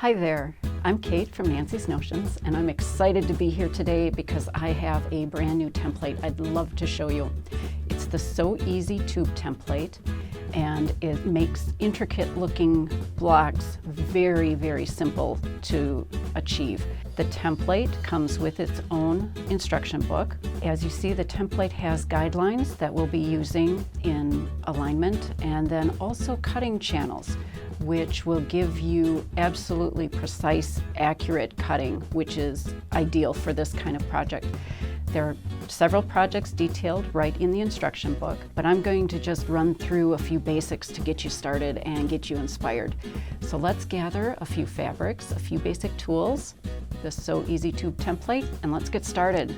Hi there, I'm Kate from Nancy's Notions, and I'm excited to be here today because I have a brand new template I'd love to show you. It's the So Easy tube template, and it makes intricate looking blocks very, very simple to achieve. The template comes with its own instruction book. As you see, the template has guidelines that we'll be using in alignment, and then also cutting channels, which will give you absolutely precise, accurate cutting, which is ideal for this kind of project. There are several projects detailed right in the instruction book, but I'm going to just run through a few basics to get you started and get you inspired. So let's gather a few fabrics, a few basic tools, the So Easy tube template, and let's get started.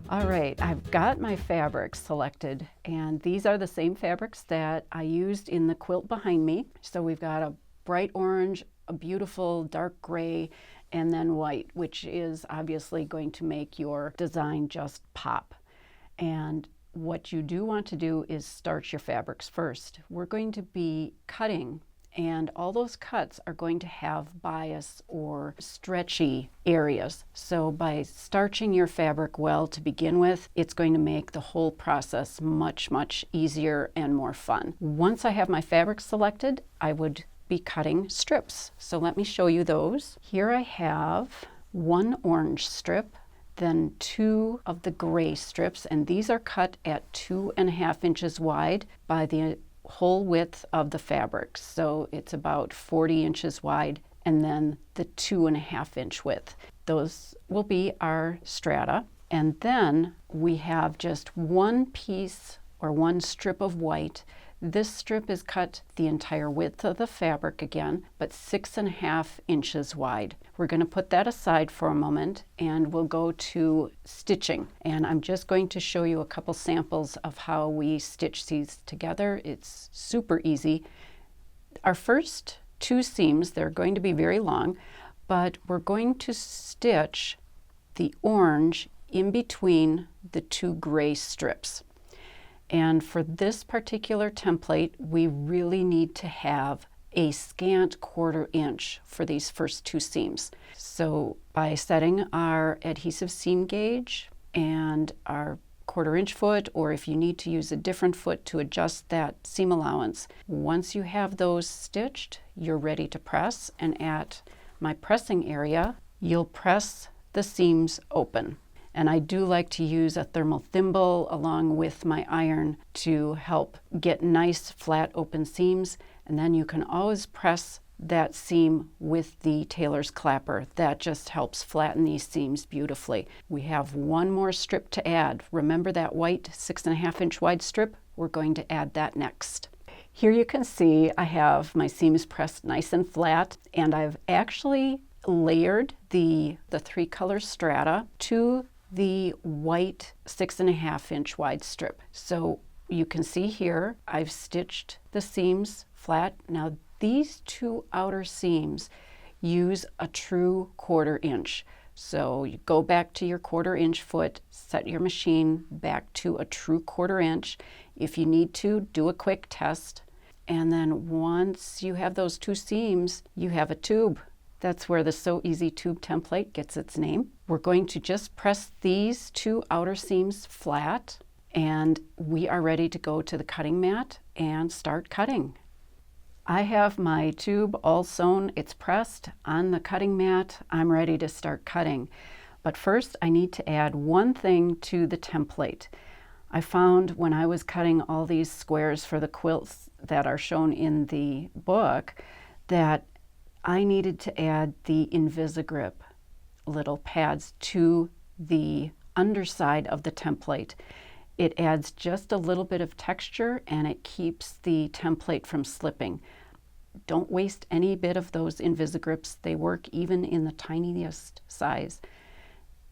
All right, I've got my fabrics selected, and these are the same fabrics that I used in the quilt behind me. So we've got a bright orange, a beautiful dark gray, and then white, which is obviously going to make your design just pop. And what you do want to do is starch your fabrics first. We're going to be cutting, and all those cuts are going to have bias or stretchy areas. So by starching your fabric well to begin with, it's going to make the whole process much, much easier and more fun. Once I have my fabric selected, I would be cutting strips. So let me show you those. Here I have one orange strip, then two of the gray strips, and these are cut at 2.5 inches wide by the whole width of the fabric. So it's about 40 inches wide, and then the 2.5 inch width. Those will be our strata. And then we have just one piece or one strip of white. This strip is cut the entire width of the fabric again, but 6.5 inches wide. We're going to put that aside for a moment, and we'll go to stitching. And I'm just going to show you a couple samples of how we stitch these together. It's super easy. Our first two seams, they're going to be very long, but we're going to stitch the orange in between the two gray strips. And for this particular template, we really need to have a scant 1/4 inch for these first two seams. So by setting our adhesive seam gauge and our 1/4 inch foot, or if you need to use a different foot to adjust that seam allowance, once you have those stitched, you're ready to press. And at my pressing area, you'll press the seams open. And I do like to use a thermal thimble along with my iron to help get nice flat open seams. And then you can always press that seam with the tailor's clapper. That just helps flatten these seams beautifully. We have one more strip to add. Remember that white 6.5 inch wide strip? We're going to add that next. Here you can see I have my seams pressed nice and flat, and I've actually layered the 3-color strata to the white 6.5 inch wide strip. So you can see here I've stitched the seams flat. Now these two outer seams use a true 1/4 inch. So you go back to your 1/4 inch foot, set your machine back to a true 1/4 inch. If you need to, do a quick test. And then once you have those two seams, you have a tube. That's where the So Easy tube template gets its name. We're going to just press these two outer seams flat, and we are ready to go to the cutting mat and start cutting. I have my tube all sewn, it's pressed on the cutting mat. I'm ready to start cutting. But first I need to add one thing to the template. I found when I was cutting all these squares for the quilts that are shown in the book that I needed to add the invisi little pads to the underside of the template. It adds just a little bit of texture, and it keeps the template from slipping. Don't waste any bit of those invisi. They work even in the tiniest size.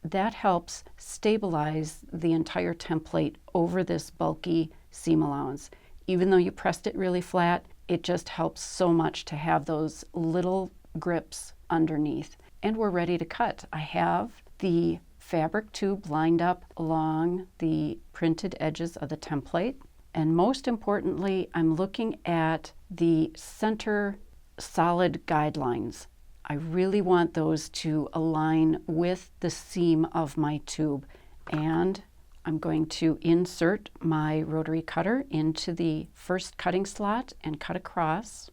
That helps stabilize the entire template over this bulky seam allowance. Even though you pressed it really flat, it just helps so much to have those little grips underneath. And we're ready to cut. I have the fabric tube lined up along the printed edges of the template. And most importantly, I'm looking at the center solid guidelines. I really want those to align with the seam of my tube. And I'm going to insert my rotary cutter into the first cutting slot and cut across.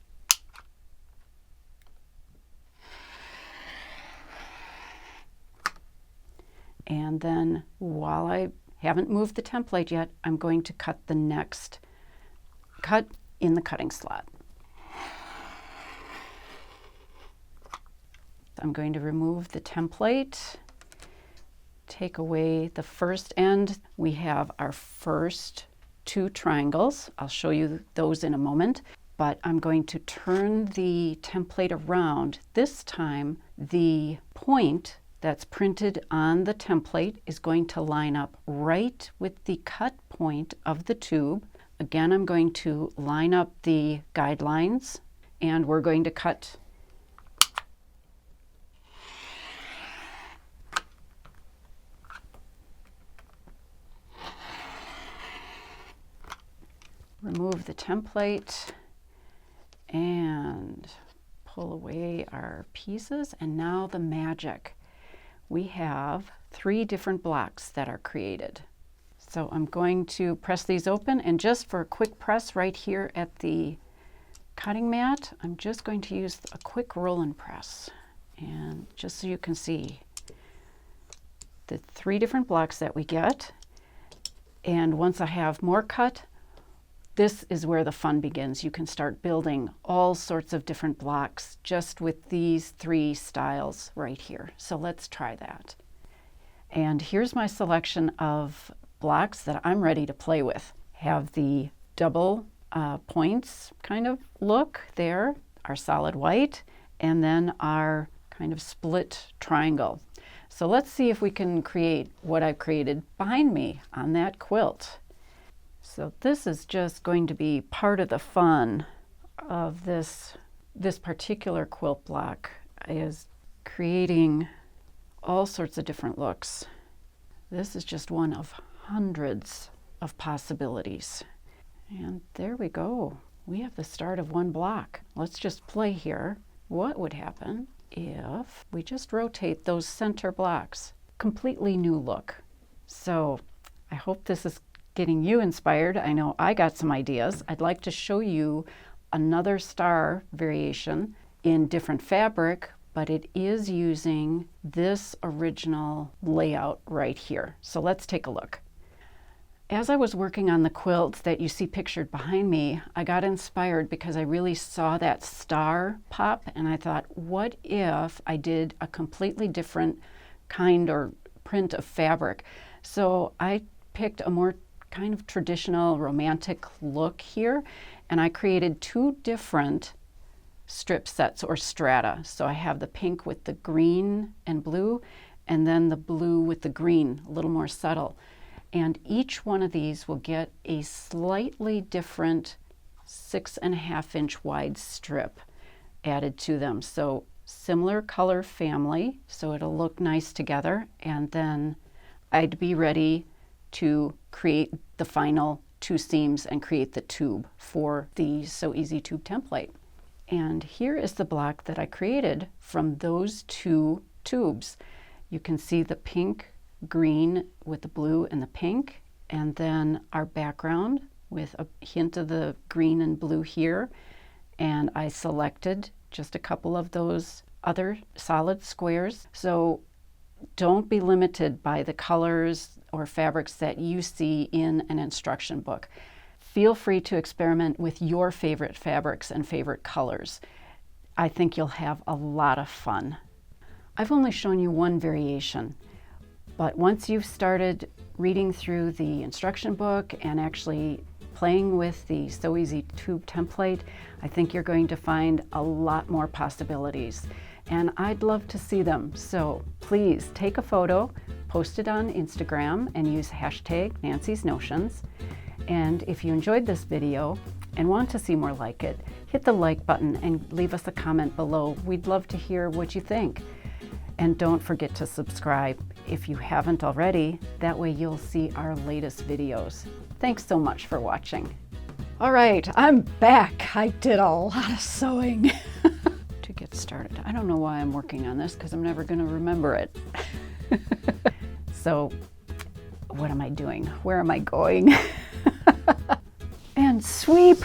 And then while I haven't moved the template yet, I'm going to cut the next cut in the cutting slot. I'm going to remove the template, take away the first end. We have our first 2 triangles. I'll show you those in a moment, but I'm going to turn the template around. This time, the point that's printed on the template is going to line up right with the cut point of the tube. Again, I'm going to line up the guidelines, and we're going to cut remove the template and pull away our pieces. And now the magic. We have 3 different blocks that are created. So I'm going to press these open, and just for a quick press right here at the cutting mat, I'm just going to use a quick roll and press. And just so you can see the 3 different blocks that we get. And once I have more cut, this is where the fun begins. You can start building all sorts of different blocks just with these 3 styles right here. So let's try that. And here's my selection of blocks that I'm ready to play with. Have the double points kind of look there, our solid white, and then our kind of split triangle. So let's see if we can create what I've created behind me on that quilt. So this is just going to be part of the fun of this particular quilt block, is creating all sorts of different looks. This is just one of hundreds of possibilities. And there we go. We have the start of one block. Let's just play here. What would happen if we just rotate those center blocks? Completely new look. So I hope this is getting you inspired. I know I got some ideas. I'd like to show you another star variation in different fabric, but it is using this original layout right here. So let's take a look. As I was working on the quilt that you see pictured behind me, I got inspired because I really saw that star pop, and I thought, what if I did a completely different kind or print of fabric? So I picked a more kind of traditional romantic look here, and I created 2 different strip sets or strata. So I have the pink with the green and blue, and then the blue with the green, a little more subtle. And each one of these will get a slightly different 6.5 inch wide strip added to them. So similar color family, so it'll look nice together. And then I'd be ready to create the final 2 seams and create the tube for the So Easy Tube template. And here is the block that I created from those 2 tubes. You can see the pink, green with the blue and the pink, and then our background with a hint of the green and blue here. And I selected just a couple of those other solid squares. So don't be limited by the colors or fabrics that you see in an instruction book. Feel free to experiment with your favorite fabrics and favorite colors. I think you'll have a lot of fun. I've only shown you one variation, but once you've started reading through the instruction book and actually playing with the So Easy Tube template, I think you're going to find a lot more possibilities. And I'd love to see them. So please take a photo, post it on Instagram, and use hashtag Nancy's Notions. And if you enjoyed this video and want to see more like it, hit the like button and leave us a comment below. We'd love to hear what you think. And don't forget to subscribe if you haven't already. That way you'll see our latest videos. Thanks so much for watching. All right, I'm back. I did a lot of sewing to get started. I don't know why I'm working on this because I'm never going to remember it. So what am I doing? Where am I going? And sweep.